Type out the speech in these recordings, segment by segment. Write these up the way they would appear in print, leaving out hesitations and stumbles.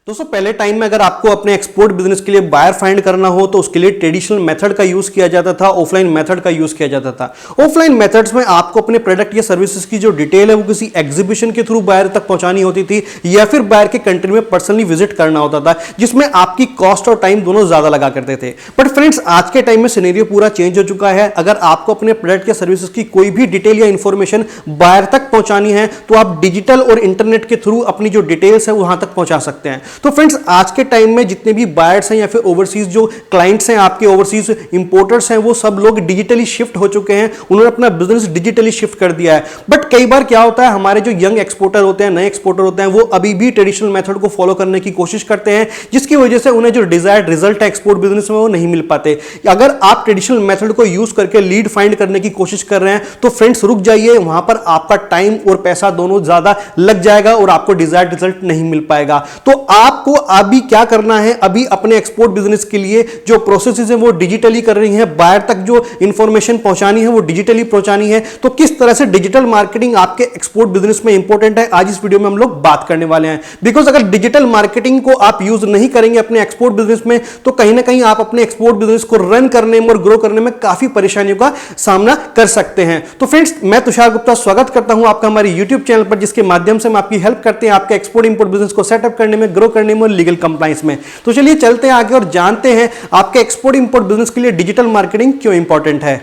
दोस्तों पहले टाइम में अगर आपको अपने एक्सपोर्ट बिजनेस के लिए बायर फाइंड करना हो तो उसके लिए ट्रेडिशनल मेथड का यूज किया जाता था, ऑफलाइन मेथड का यूज किया जाता था। ऑफलाइन मेथड्स में आपको अपने प्रोडक्ट या सर्विसेज की जो डिटेल है वो किसी एग्जीबिशन के थ्रू बायर तक पहुंचानी होती थी या फिर बायर के कंट्री में पर्सनली विजिट करना होता था, जिसमें आपकी कॉस्ट और टाइम दोनों ज्यादा लगा करते थे। बट फ्रेंड्स आज के टाइम में सिनेरियो पूरा चेंज हो चुका है। अगर आपको अपने प्रोडक्ट या सर्विसेज की कोई भी डिटेल या इंफॉर्मेशन बायर तक पहुंचानी है तो आप डिजिटल और इंटरनेट के थ्रू अपनी जो डिटेल्स है वहां तक पहुंचा सकते हैं। तो फ्रेंड्स आज के टाइम में जितने भी बायर्स हैं या फिर ओवरसीज जो क्लाइंट्स हैं, आपके ओवरसीज इंपोर्टर्स हैं, वो सब लोग डिजिटली शिफ्ट हो चुके हैं। उन्होंने अपना बिजनेस डिजिटली शिफ्ट कर दिया है। बट कई बार क्या होता है, हमारे जो यंग एक्सपोर्टर होते हैं, नए एक्सपोर्टर होते हैं, वो अभी भी ट्रेडिशनल मेथड को फॉलो करने की कोशिश करते हैं, जिसकी वजह से उन्हें जो डिजायर्ड रिजल्ट है एक्सपोर्ट बिजनेस में वो नहीं मिल पाते। अगर आप ट्रेडिशनल मेथड को यूज करके लीड फाइंड करने की कोशिश कर रहे हैं तो फ्रेंड्स रुक जाइए, वहां पर आपका टाइम और पैसा दोनों ज्यादा लग जाएगा और आपको डिजायर्ड रिजल्ट नहीं मिल पाएगा। तो आपको अभी क्या करना है, अभी अपने एक्सपोर्ट बिजनेस के लिए जो प्रोसेसेस है वो डिजिटली कर रही है, बायर तक जो इंफॉर्मेशन पहुंचानी है वो डिजिटली पहुंचानी है। तो किस तरह से डिजिटल मार्केटिंग आपके एक्सपोर्ट बिजनेस में इंपॉर्टेंट है, आज इस वीडियो में हम लोग बात करने वाले हैं। बिकॉज अगर डिजिटल मार्केटिंग को आप यूज नहीं करेंगे अपने एक्सपोर्ट बिजनेस में तो कहीं ना कहीं आप अपने एक्सपोर्ट बिजनेस को रन करने में और ग्रो करने में काफी परेशानियों का सामना कर सकते हैं। तो फ्रेंड्स मैं तुषार गुप्ता स्वागत करता हूं आपका हमारे यूट्यूब चैनल पर, जिसके माध्यम से हम आपकी हेल्प करते हैं आपके एक्सपोर्ट इंपोर्ट बिजनेस को सेटअप करने में, ग्रो करने में और लीगल कंप्लायंस में। तो चलिए चलते हैं आगे और जानते हैं आपके एक्सपोर्ट इंपोर्ट बिजनेस के लिए डिजिटल मार्केटिंग क्यों इंपॉर्टेंट है।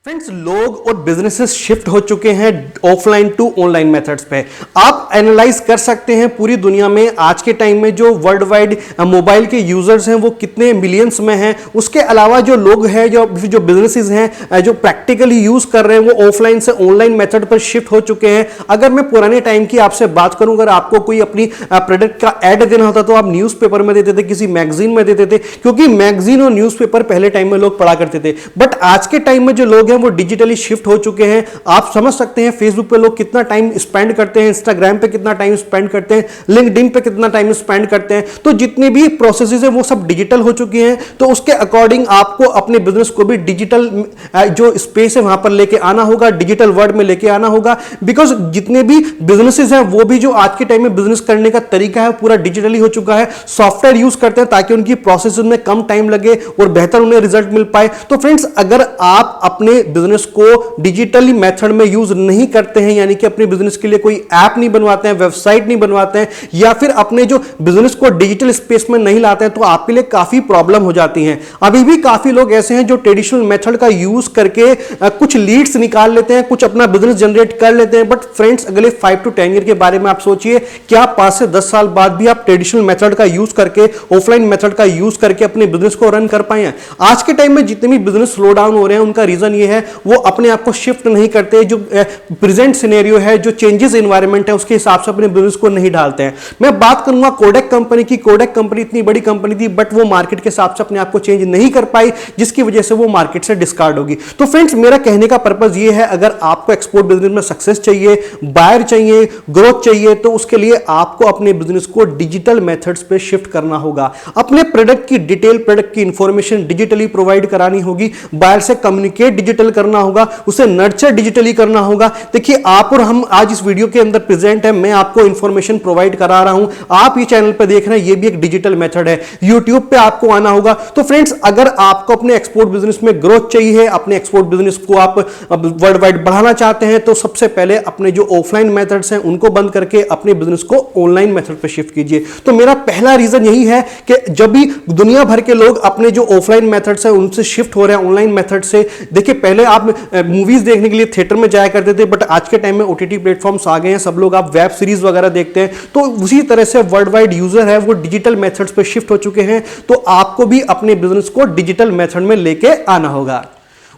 फ्रेंड्स लोग और बिजनेसेस शिफ्ट हो चुके हैं ऑफलाइन टू ऑनलाइन मेथड्स पे। आप एनालाइज कर सकते हैं पूरी दुनिया में आज के टाइम में जो वर्ल्ड वाइड मोबाइल के यूजर्स हैं वो कितने मिलियंस में हैं। उसके अलावा जो लोग हैं, जो बिजनेसेस हैं जो प्रैक्टिकली यूज कर रहे हैं वो ऑफलाइन से ऑनलाइन मेथड पर शिफ्ट हो चुके हैं। अगर मैं पुराने टाइम की आपसे बात करूं, अगर आपको कोई अपनी प्रोडक्ट का एड देना होता तो आप न्यूज़पेपर में देते थे, किसी मैगजीन में देते थे, क्योंकि मैगजीन और न्यूज़पेपर पहले टाइम में लोग पढ़ा करते थे। बट आज के टाइम में जो लोग हैं वो डिजिटली शिफ्ट हो चुके हैं। आप समझ सकते हैं फेसबुक पे लोग कितना टाइम स्पेंड करते हैं, इंस्टाग्राम पे कितना टाइम स्पेंड करते हैं, लिंक्डइन पे कितना टाइम स्पेंड करते हैं। तो जितने भी प्रोसेसेस हैं वो सब डिजिटल हो चुकी हैं। तो उसके अकॉर्डिंग आपको अपने बिजनेस को भी डिजिटल जो स्पेस है वहां पर लेके आना होगा, डिजिटल वर्ल्ड में लेके आना होगा। बिकॉज जितने भी बिजनेसेस हैं वो भी जो आज के टाइम में बिजनेस करने का तरीका है पूरा डिजिटली हो चुका है। सॉफ्टवेयर यूज करते हैं ताकि उनकी प्रोसेस में कम टाइम लगे और बेहतर उन्हें रिजल्ट मिल पाए। तो फ्रेंड्स अगर आप अपने बिजनेस को डिजिटली मेथड में यूज नहीं करते हैं, यानी कि अपने बिजनेस के लिए कोई ऐप नहीं बनवाते हैं, वेबसाइट नहीं बनवाते हैं, या फिर अपने जो बिजनेस को डिजिटल स्पेस में नहीं लाते हैं, तो आपके लिए काफी प्रॉब्लम हो जाती है। अभी भी काफी लोग ऐसे हैं जो ट्रेडिशनल मेथड का यूज करके कुछ लीड्स निकाल लेते हैं, कुछ अपना बिजनेस जनरेट कर लेते हैं। बट फ्रेंड्स अगले 5 to 10 ईयर के बारे में आप सोचिए, क्या 5 से 10 साल बाद भी आप ट्रेडिशनल मेथड का यूज करके, ऑफलाइन मेथड का यूज करके अपने बिजनेस को रन कर पाए हैं। आज के टाइम में जितने भी बिजनेस स्लो डाउन हो रहे हैं उनका रीजन ये है वो अपने आप को शिफ्ट नहीं करते, जो प्रेजेंट सिनेरियो है, जो चेंजेस एनवायरनमेंट है उसके हिसाब से अपने बिजनेस को नहीं डालते हैं। मैं बात करूंगा कोडेक कंपनी की। कोडेक कंपनी इतनी बड़ी कंपनी थी बट वो मार्केट के हिसाब से अपने आप को चेंज नहीं कर पाई, जिसकी वजह से वो मार्केट से डिस्कार्ड होगी। तो फ्रेंड्स मेरा कहने का पर्पस ये है, अगर आपको एक्सपोर्ट बिजनेस में सक्सेस चाहिए, बायर चाहिए, ग्रोथ चाहिए, तो उसके लिए आपको अपने बिजनेस को डिजिटल मेथड्स पे शिफ्ट करना होगा। अपने प्रोडक्ट की डिटेल, प्रोडक्ट की इंफॉर्मेशन डिजिटली प्रोवाइड करानी होगी, बायर से कम्युनिकेट डिजिटल करना होगा, उसे नर्चर डिजिटली करना होगा। देखिए आप और हम आज इस वीडियो के अंदर प्रेजेंट है, मैं आपको इंफॉर्मेशन प्रोवाइड करा रहा हूं, आप ये चैनल पे देख रहे हैं, ये भी एक डिजिटल मेथड है। यूट्यूब पे आपको आना होगा। तो फ्रेंड्स अगर आपको अपने एक्सपोर्ट बिजनेस में ग्रोथ चाहिए, अपने एक्सपोर्ट बिजनेस को आप वर्ल्ड वाइड बढ़ाना चाहते हैं, तो सबसे पहले अपने जो ऑफलाइन मेथड्स हैं उनको बंद करके अपने बिजनेस को ऑनलाइन मेथड पे शिफ्ट कीजिए। तो मेरा पहला रीजन यही है कि जब भी दुनिया भर के लोग अपने जो ऑफलाइन मेथड्स हैं उनसे शिफ्ट हो रहे हैं ऑनलाइन मेथड से। देखिए पहले आप मूवीज देखने के लिए थिएटर में जाया करते थे, बट आज के टाइम में ओटीटी प्लेटफॉर्म्स आ गए हैं, सब लोग आप वेब सीरीज वगैरह देखते हैं। तो उसी तरह से वर्ल्ड वाइड यूजर है वो डिजिटल मेथड्स पे शिफ्ट हो चुके हैं। तो आपको भी अपने बिजनेस को डिजिटल मेथड में लेके आना होगा।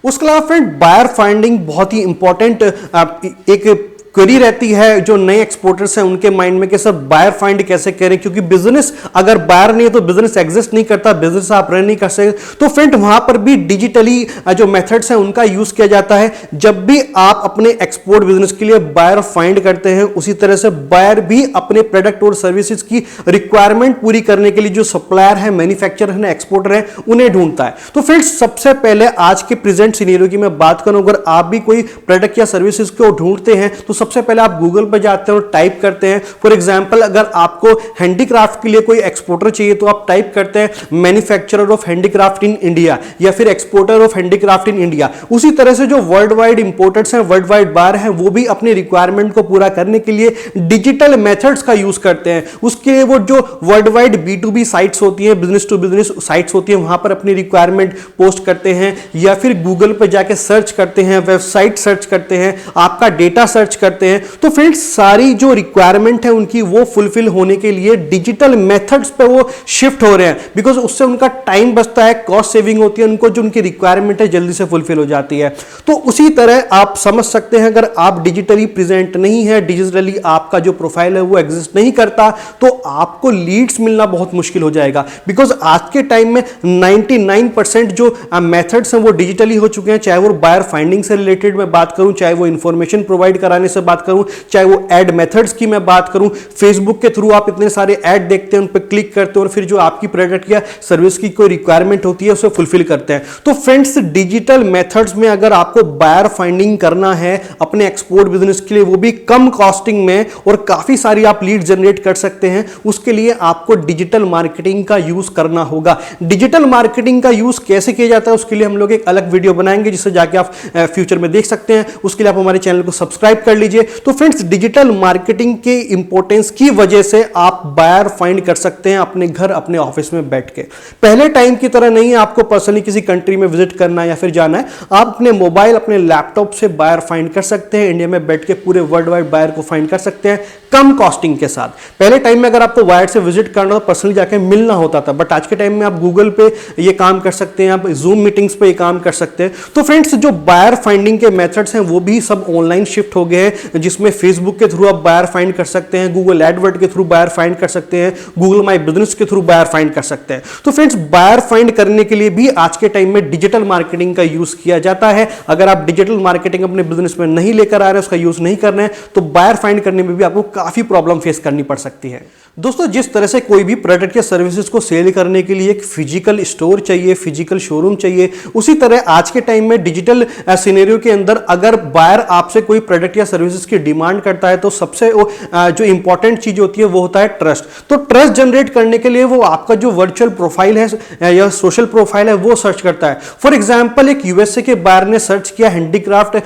उसके अलावा फ्रेंड बायर फाइंडिंग बहुत ही इंपॉर्टेंट एक क्वेरी रहती है जो नए एक्सपोर्टर्स हैं उनके माइंड में कि सर बायर फाइंड कैसे करें, क्योंकि बिजनेस अगर बायर नहीं है तो बिजनेस एग्जिस्ट नहीं करता, बिजनेस आप रन नहीं कर सकते। तो फ्रेंड वहां पर भी डिजिटली जो मेथड्स हैं उनका यूज किया जाता है। जब भी आप अपने एक्सपोर्ट बिजनेस के लिए बायर फाइंड करते हैं, उसी तरह से बायर भी अपने प्रोडक्ट और सर्विसेज की रिक्वायरमेंट पूरी करने के लिए जो सप्लायर है, मैन्युफैक्चरर है, एक्सपोर्टर है, उन्हें ढूंढता है। तो फ्रेंड्स सबसे पहले आज के प्रेजेंट सिनेरियो की मैं बात करूं, अगर आप भी कोई प्रोडक्ट या सर्विसेज को ढूंढते हैं तो सबसे पहले आप गूगल पर जाते हैं और टाइप करते हैं। फॉर एग्जांपल अगर आपको हैंडीक्राफ्ट के लिए कोई एक्सपोर्टर चाहिए तो आप टाइप करते हैं manufacturer of handicraft in India या फिर exporter of handicraft in India. उसी तरह से जो वर्ल्ड वाइड इंपोर्टर्स हैं, वर्ल्ड वाइड बायर हैं, वो भी अपनी रिक्वायरमेंट को पूरा करने के लिए डिजिटल मेथड्स का यूज करते हैं। उसके लिए वो जो वर्ल्ड वाइड B2B साइट्स होती हैं, बिजनेस टू बिजनेस साइट्स होती हैं, वहां पर अपनी रिक्वायरमेंट पोस्ट करते हैं या फिर गूगल पर जाके सर्च करते हैं, वेबसाइट सर्च करते हैं, आपका डेटा सर्च करते हैं। तो फ्रेंड्स सारी जो रिक्वायरमेंट है उनकी वो फुलफिल होने के लिए डिजिटल मेथड्स पे वो शिफ्ट हो रहे हैं, बिकॉज उससे उनका टाइम बचता है, कॉस्ट सेविंग होती है, उनको जो उनकी रिक्वायरमेंट है जल्दी से फुलफिल हो जाती है। तो उसी तरह आप समझ सकते हैं अगर आप डिजिटली प्रेजेंट नहीं है, डिजिटली आपका जो प्रोफाइल है वो एग्जिस्ट नहीं करता, तो आपको लीड्स मिलना बहुत मुश्किल हो जाएगा। बिकॉज आज के टाइम में 99% जो मेथड्स हैं वो डिजिटली हो चुके हैं, चाहे वो बायर फाइंडिंग से रिलेटेड मैं बात करूं, चाहे वो इंफॉर्मेशन प्रोवाइड कराने से बात करूं, चाहे वो एड मेथड्स की मैं बात करूं। फेसबुक के थ्रू आप इतने सारे एड देखते हैं, उन पर क्लिक करते हैं और फिर जो आपकी प्रोडक्ट या सर्विस की कोई रिक्वायरमेंट होती है उसे फुलफिल करते हैं। तो फ्रेंड्स डिजिटल मेथड्स में अगर आपको बायर फाइंडिंग करना है अपने एक्सपोर्ट बिजनेस के लिए, वो भी कम कॉस्टिंग में, और काफी सारी आप लीड जनरेट कर सकते हैं, उसके लिए आपको डिजिटल मार्केटिंग का यूज करना होगा। डिजिटल मार्केटिंग का यूज कैसे किया जाता है उसके लिए हम लोग एक अलग वीडियो बनाएंगे जिसे जाके आप फ्यूचर में देख सकते हैं। उसके लिए आप हमारे चैनल को सब्सक्राइब कर लीजिए। तो फ्रेंड्स डिजिटल मार्केटिंग के इंपॉर्टेंस की वजह से आप बायर फाइंड कर सकते हैं अपने घर, अपने ऑफिस में बैठ के। पहले टाइम की तरह नहीं है आपको पर्सनली किसी कंट्री में विजिट करना है या फिर जाना है, आप अपने मोबाइल, अपने लैपटॉप से बायर फाइंड कर सकते हैं। इंडिया में बैठ के पूरे वर्ल्ड वाइड बायर को फाइंड कर सकते हैं कम कॉस्टिंग के साथ। पहले टाइम में अगर आपको वायर से विजिट करना हो, पर्सनली जाके मिलना होता था, बट आज के टाइम में आप गूगल पे ये काम कर सकते हैं, आप जूम मीटिंग्स पे ये काम कर सकते हैं। तो फ्रेंड्स जो बायर फाइंडिंग के मेथड्स हैं वो भी सब ऑनलाइन शिफ्ट हो गए हैं, जिसमें फेसबुक के थ्रू आप बायर फाइंड कर सकते हैं, गूगल एडवर्ड के थ्रू बायर फाइंड कर सकते हैं, गूगल माई बिजनेस के थ्रू बायर फाइंड कर सकते हैं। तो फ्रेंड्स बायर फाइंड करने के लिए भी आज के टाइम में डिजिटल मार्केटिंग का यूज किया जाता है। अगर आप डिजिटल मार्केटिंग अपने बिजनेस में नहीं लेकर आ रहे हैं, उसका यूज नहीं कर रहे हैं, तो बायर फाइंड करने में भी आपको काफी प्रॉब्लम फेस करनी पड़ सकती है। दोस्तों जिस तरह से कोई भी प्रोडक्ट या सर्विसेज को सेल करने के लिए एक फिजिकल स्टोर चाहिए, फिजिकल शोरूम चाहिए, उसी तरह आज के टाइम में डिजिटल सिनेरियो के अंदर अगर बायर आपसे कोई प्रोडक्ट या सर्विसेज की डिमांड करता है तो सबसे जो इंपॉर्टेंट चीज होती है वो होता है ट्रस्ट। तो ट्रस्ट जनरेट करने के लिए वो आपका जो वर्चुअल प्रोफाइल है या सोशल प्रोफाइल है वो सर्च करता है। फॉर एग्जाम्पल एक यूएसए के बायर ने सर्च किया हैंडीक्राफ्ट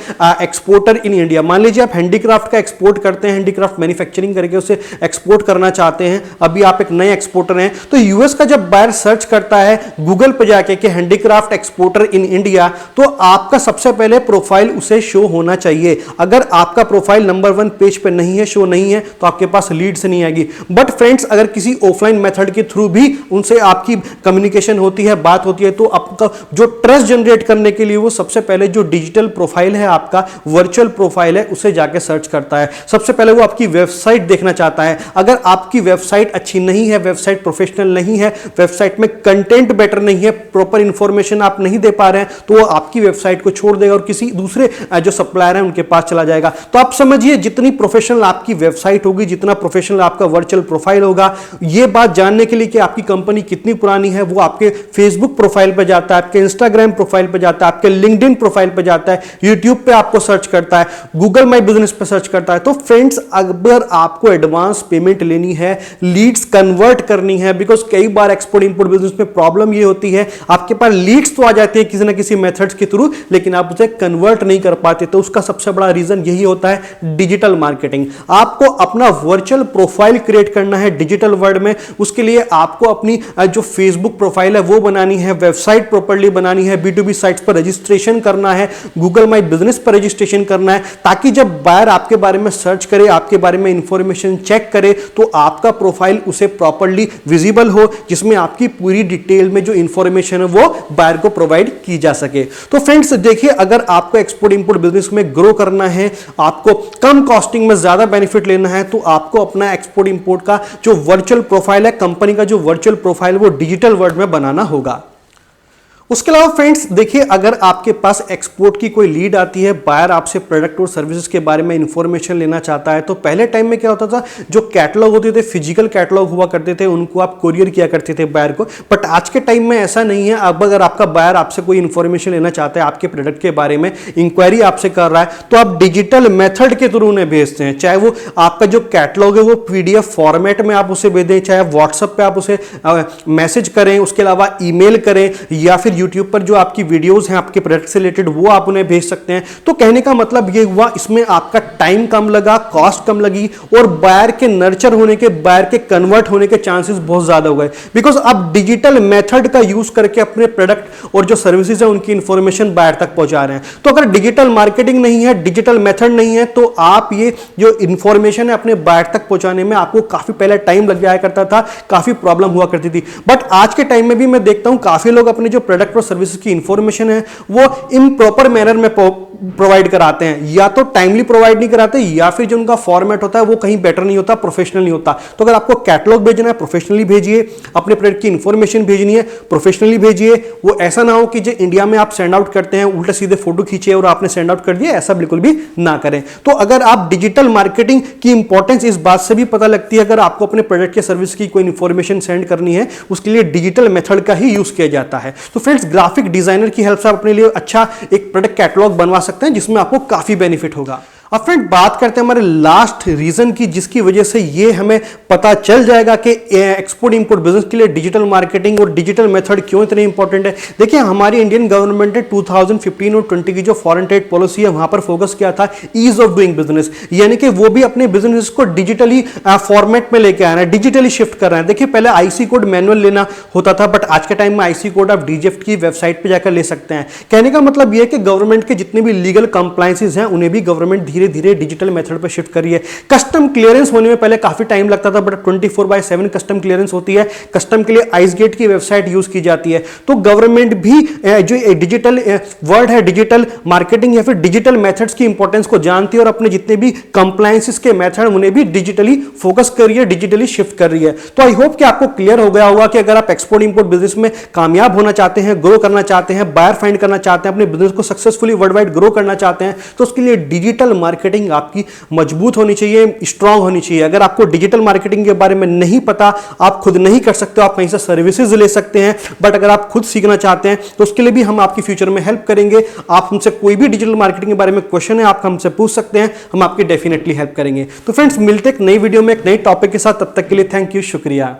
एक्सपोर्टर इन इंडिया। मान लीजिए आप हैंडीक्राफ्ट का एक्सपोर्ट करते हैं, हैंडीक्राफ्ट मैन्युफैक्चरिंग करके उसे एक्सपोर्ट करना चाहते हैं, अभी आप एक नए एक्सपोर्टर हैं, तो यूएस का जब बायर सर्च करता है गूगल पर जाके कि हैंडीक्राफ्ट एक्सपोर्टर इन इंडिया, तो आपका सबसे पहले प्रोफाइल उसे शो होना चाहिए। अगर आपका प्रोफाइल नंबर 1 पेज पे नहीं है, शो नहीं है, तो आपके पास लीड्स नहीं आएगी। बट फ्रेंड्स अगर किसी ऑफलाइन मेथड के थ्रू भी उनसे आपकी कम्युनिकेशन होती है, बात होती है, तो आपका जो ट्रस्ट जनरेट करने के लिए वो सबसे पहले जो डिजिटल प्रोफाइल है, आपका वर्चुअल प्रोफाइल है, उसे जाके सर्च करता है। सबसे पहले वो आपकी वेबसाइट देखना चाहता है। अगर आपकी वेबसाइट अच्छी नहीं है, वेबसाइट प्रोफेशनल नहीं है, वेबसाइट में कंटेंट बेटर नहीं है, प्रॉपर इंफॉर्मेशन आप नहीं दे पा रहे हैं, तो वो आपकी वेबसाइट को छोड़ देगा और किसी दूसरे जो सप्लायर है उनके पास चला जाएगा। तो आप समझिए जितनी प्रोफेशनल आपकी वेबसाइट होगी, जितना प्रोफेशनल आपका वर्चुअल प्रोफाइल होगा, ये बात जानने के लिए कि आपकी कंपनी कितनी पुरानी है, वो आपके फेसबुक प्रोफाइल पर जाता है, आपके इंस्टाग्राम प्रोफाइल पर जाता है, आपके लिंक्डइन प्रोफाइल पर जाता है, यूट्यूब पे आपको सर्च करता है, गूगल माई बिजनेस पे सर्च करता है। तो फ्रेंड्स अगर आपको एडवांस पेमेंट लेनी है, लीड्स कन्वर्ट करनी है, बिकॉज कई बार एक्सपोर्ट इंपोर्ट बिजनेस में प्रॉब्लम ये होती है आपके पास लीड्स तो आ जाती है किसी ना किसी मेथड्स के थ्रू, लेकिन आप उसे कन्वर्ट नहीं कर पाते। तो उसका सबसे बड़ा रीजन यही होता है डिजिटल मार्केटिंग। आपको अपना वर्चुअल प्रोफाइल क्रिएट करना है डिजिटल वर्ल्ड में। उसके लिए आपको अपनी जो फेसबुक प्रोफाइल है वो बनानी है, वेबसाइट प्रॉपर्ली बनानी है, B2B साइट्स पर रजिस्ट्रेशन करना है, गूगल माई बिजनेस पर रजिस्ट्रेशन करना है, ताकि जब बायर आपके बारे में सर्च करे, आपके बारे में इंफॉर्मेशन चेक करे, तो आपका आपका प्रोफाइल उसे प्रॉपरली विजिबल हो, जिसमें आपकी पूरी डिटेल में जो इंफॉर्मेशन है वो बायर को प्रोवाइड की जा सके। तो फ्रेंड्स देखिए, अगर आपको एक्सपोर्ट इंपोर्ट बिजनेस में ग्रो करना है, आपको कम कॉस्टिंग में ज्यादा बेनिफिट लेना है, तो आपको अपना एक्सपोर्ट इंपोर्ट का जो वर्चुअल प्रोफाइल है, कंपनी का जो वर्चुअल प्रोफाइल, वो डिजिटल वर्ल्ड में बनाना होगा। उसके अलावा फ्रेंड्स देखिए, अगर आपके पास एक्सपोर्ट की कोई लीड आती है, बायर आपसे प्रोडक्ट और सर्विसेज के बारे में इंफॉर्मेशन लेना चाहता है, तो पहले टाइम में क्या होता था, जो कैटलॉग होते थे, फिजिकल कैटलॉग हुआ करते थे, उनको आप कोरियर किया करते थे बायर को। बट आज के टाइम में ऐसा नहीं है। अब अगर आपका बायर आपसे कोई इंफॉर्मेशन लेना चाहता है, आपके प्रोडक्ट के बारे में इंक्वायरी आपसे कर रहा है, तो आप डिजिटल मेथड के थ्रू उन्हें भेजते हैं। चाहे वो आपका जो कैटलॉग है वो पीडीएफ फॉर्मेट में आप उसे भेज दें, चाहे व्हाट्सएप पे आप उसे मैसेज करें, उसके अलावा ईमेल करें, या फिर यूट्यूब पर जो आपकी वीडियोस हैं आपके प्रोडक्ट से रिलेटेड, वो आप उन्हें भेज सकते हैं। तो कहने का मतलब ये हुआ, इसमें आपका टाइम कम लगा, कॉस्ट कम लगी, और बायर के नर्चर होने के, बायर के कन्वर्ट होने के चांसेस बहुत ज्यादा हो गए, बिकॉज आप डिजिटल मेथड का यूज करके अपने प्रोडक्ट और जो सर्विसेज है उनकी इंफॉर्मेशन बायर तक पहुंचा रहे हैं। तो अगर डिजिटल मार्केटिंग नहीं है, डिजिटल मेथड नहीं है, तो आप ये जो इंफॉर्मेशन है अपने बायर तक पहुंचाने में आपको काफी पहले टाइम लग जाया करता था, काफी प्रॉब्लम हुआ करती थी। बट आज के टाइम में भी मैं देखता हूं काफी लोग अपने जो प्रोडक्ट और सर्विस की इंफॉर्मेशन है वो इम्प्रॉपर मैनर में प्रोवाइड कराते हैं, या तो टाइमली प्रोवाइड नहीं कराते, या फिर जो उनका फॉर्मेट होता है वो कहीं बेटर नहीं होता, प्रोफेशनल नहीं होता। तो अगर आपको कैटलॉग भेजना है, प्रोफेशनली भेजिए, अपने प्रोडक्ट की इंफॉर्मेशन भेजनी है, प्रोफेशनली भेजिए। वो ऐसा ना हो कि जो इंडिया में आप सेंड आउट करते हैं, उल्टा सीधे फोटो खींचे और आपने सेंड आउट कर दिया, ऐसा बिल्कुल भी ना करें। तो अगर आप डिजिटल मार्केटिंग की इंपॉर्टेंस इस बात से भी पता लगती है, अगर आपको अपने प्रोडक्ट या सर्विस की कोई इंफॉर्मेशन सेंड करनी है, उसके लिए डिजिटल मेथड का ही यूज किया जाता है। तो फ्रेंड्स, ग्राफिक डिजाइनर की हेल्प से आप अपने लिए अच्छा एक प्रोडक्ट कैटलॉग बनवा सकते हैं, जिसमें आपको काफी बेनिफिट होगा। अब फ्रेंड बात करते हैं हमारे लास्ट रीजन की, जिसकी वजह से ये हमें पता चल जाएगा कि एक्सपोर्ट इंपोर्ट बिजनेस के लिए डिजिटल मार्केटिंग और डिजिटल मेथड क्यों इतने इंपॉर्टेंट है। देखिए, हमारी इंडियन गवर्नमेंट ने 2015 और 20 की जो फॉरेन ट्रेड पॉलिसी है, वहां पर फोकस किया था ईज ऑफ डूइंग बिजनेस, यानी कि वो भी अपने बिजनेस को डिजिटली फॉर्मेट में लेके आ रहे हैं, डिजिटली शिफ्ट कर रहे हैं। देखिए, पहले आईसी कोड मैनुअल लेना होता था, बट आज के टाइम में आईसी कोड आप डीजीएफ्ट की वेबसाइट पर जाकर ले सकते हैं। कहने का मतलब यह है कि गवर्नमेंट के जितने भी लीगल कंप्लायंसेस हैं, उन्हें भी गवर्नमेंट धीरे धीरे डिजिटल मेथड पर शिफ्ट करिए। कस्टम क्लियरेंस होने में पहले काफी टाइम लगता था, बट 24/7 कस्टम क्लियरेंस होती है। कस्टम के लिए आइसगेट की वेबसाइट यूज की जाती है। तो गवर्नमेंट भी जो डिजिटल वर्ड है, डिजिटल मार्केटिंग या फिर डिजिटल मेथड्स की इंपॉर्टेंस को जानती है, और अपने जितने भी कंप्लायंसेस के मेथड उन्हें भी डिजिटली फोकस कर रही है, डिजिटली शिफ्ट कर रही है। तो आई होप कि आपको क्लियर हो गया होगा कि अगर आप एक्सपोर्ट इंपोर्ट बिजनेस में कामयाब होना चाहते हैं, ग्रो करना चाहते हैं, बायर फाइंड करना चाहते हैं, अपने बिजनेस को सक्सेसफुली वर्ल्ड वाइड ग्रो करना चाहते हैं, तो उसके लिए डिजिटल मार्केटिंग आपकी मजबूत होनी चाहिए, स्ट्रांग होनी चाहिए। अगर आपको डिजिटल मार्केटिंग के बारे में नहीं पता, आप खुद नहीं कर सकते, आप कहीं से सर्विसेज ले सकते हैं, बट अगर आप खुद सीखना चाहते हैं तो उसके लिए भी हम आपकी फ्यूचर में हेल्प करेंगे। आप हमसे कोई भी डिजिटल मार्केटिंग के बारे में क्वेश्चन है, आप हमसे पूछ सकते हैं, हम आपकी डेफिनेटली हेल्प करेंगे। तो फ्रेंड्स, मिलते एक नई वीडियो में एक नई टॉपिक के साथ, तब तक के लिए थैंक यू, शुक्रिया।